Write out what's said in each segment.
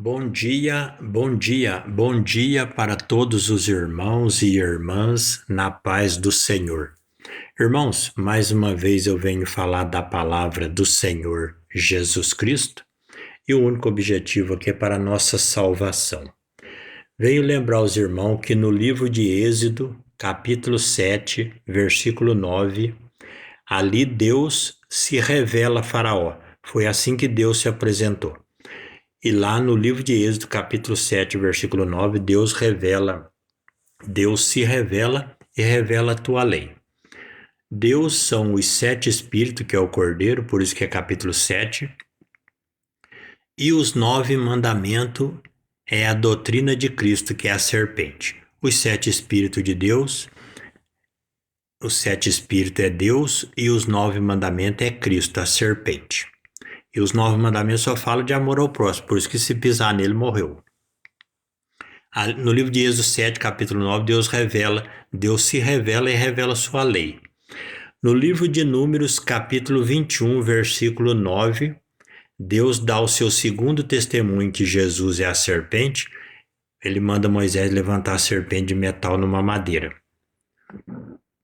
Bom dia, bom dia, bom dia para todos os irmãos e irmãs na paz do Senhor. Irmãos, mais uma vez eu venho falar da palavra do Senhor Jesus Cristo e o único objetivo aqui é para a nossa salvação. Venho lembrar os irmãos que no livro de Êxodo, capítulo 7, versículo 9, ali Deus se revela a Faraó. Foi assim que Deus se apresentou. E lá no livro de Êxodo, capítulo 7, versículo 9, Deus se revela e revela a tua lei. Deus são os 7 espíritos, que é o Cordeiro, por isso que é capítulo 7. E os 9 mandamentos é a doutrina de Cristo, que é a serpente. Os 7 espíritos de Deus, os 7 espíritos é Deus e os 9 mandamentos é Cristo, a serpente. E os 9 mandamentos só falam de amor ao próximo, por isso que se pisar nele, morreu. No livro de Êxodo 7, capítulo 9, Deus se revela e revela sua lei. No livro de Números, capítulo 21, versículo 9, Deus dá o seu segundo testemunho que Jesus é a serpente. Ele manda Moisés levantar a serpente de metal numa madeira.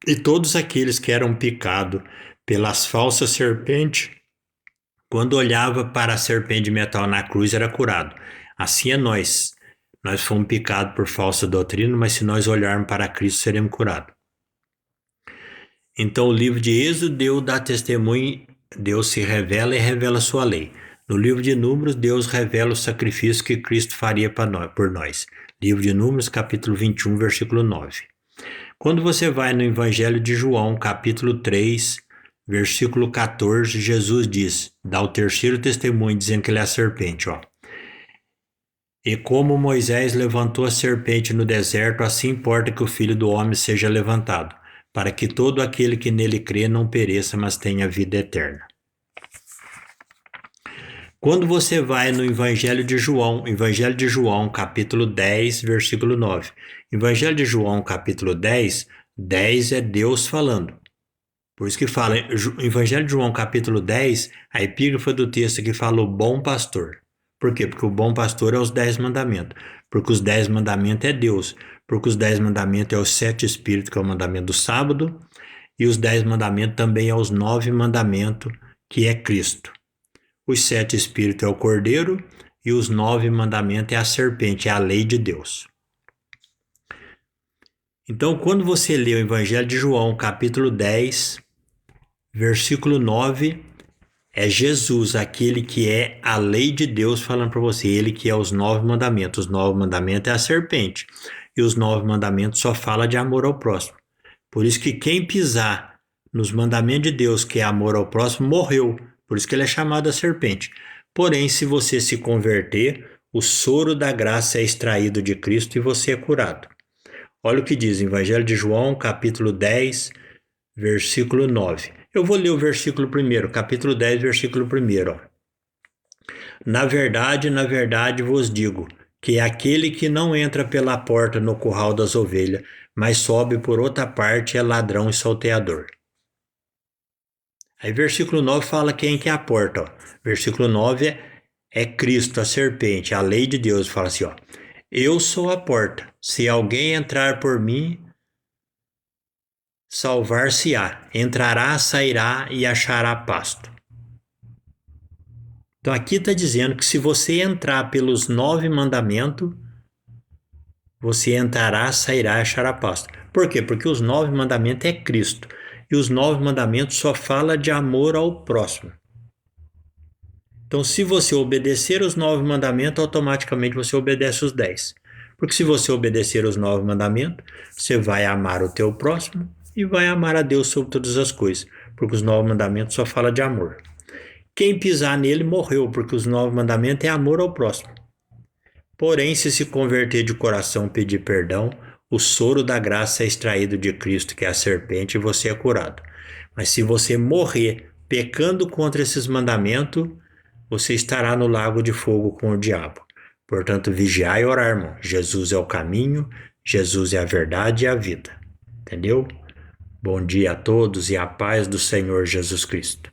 E todos aqueles que eram picados pelas falsas serpentes, quando olhava para a serpente de metal na cruz, era curado. Assim é nós. Nós fomos picados por falsa doutrina, mas se nós olharmos para Cristo, seremos curados. Então, o livro de Êxodo, Deus dá testemunho, Deus se revela e revela sua lei. No livro de Números, Deus revela o sacrifício que Cristo faria por nós. Livro de Números, capítulo 21, versículo 9. Quando você vai no Evangelho de João, capítulo 3, versículo 14, Jesus diz, dá o terceiro testemunho, dizendo que ele é a serpente, ó. E como Moisés levantou a serpente no deserto, assim importa que o Filho do Homem seja levantado, para que todo aquele que nele crê não pereça, mas tenha vida eterna. Quando você vai no Evangelho de João, capítulo 10, versículo 9. Evangelho de João, capítulo 10, 10 é Deus falando. Por isso que fala, Evangelho de João, capítulo 10, a epígrafe do texto que fala o bom pastor. Por quê? Porque o bom pastor é os 10 mandamentos. Porque os 10 mandamentos é Deus. Porque os 10 mandamentos é os 7 espíritos, que é o mandamento do sábado. E os 10 mandamentos também é os 9 mandamentos, que é Cristo. Os 7 espíritos é o Cordeiro. E os 9 mandamentos é a serpente, é a lei de Deus. Então, quando você lê o Evangelho de João, capítulo 10, versículo 9, é Jesus, aquele que é a lei de Deus falando para você, ele que é os 9 mandamentos. Os 9 mandamentos é a serpente. E os 9 mandamentos só fala de amor ao próximo. Por isso que quem pisar nos mandamentos de Deus, que é amor ao próximo, morreu. Por isso que ele é chamado a serpente. Porém, se você se converter, o soro da graça é extraído de Cristo e você é curado. Olha o que diz, Evangelho de João, capítulo 10, versículo 9. Eu vou ler o versículo 1, capítulo 10, versículo 1. Ó. Na verdade vos digo, que aquele que não entra pela porta no curral das ovelhas, mas sobe por outra parte, é ladrão e salteador. Aí versículo 9 fala quem que é a porta. Ó. Versículo 9 é Cristo, a serpente, a lei de Deus. Fala assim, ó. Eu sou a porta. Se alguém entrar por mim, salvar-se-á. Entrará, sairá e achará pasto. Então aqui está dizendo que se você entrar pelos 9 mandamentos, você entrará, sairá e achará pasto. Por quê? Porque os 9 mandamentos é Cristo. E os 9 mandamentos só falam de amor ao próximo. Então, se você obedecer os 9 mandamentos, automaticamente você obedece os 10. Porque se você obedecer os 9 mandamentos, você vai amar o teu próximo e vai amar a Deus sobre todas as coisas. Porque os 9 mandamentos só falam de amor. Quem pisar nele morreu, porque os 9 mandamentos é amor ao próximo. Porém, se converter de coração e pedir perdão, o soro da graça é extraído de Cristo, que é a serpente, e você é curado. Mas se você morrer pecando contra esses mandamentos, você estará no lago de fogo com o diabo. Portanto, vigiai e orar, irmão. Jesus é o caminho, Jesus é a verdade e a vida. Entendeu? Bom dia a todos e a paz do Senhor Jesus Cristo.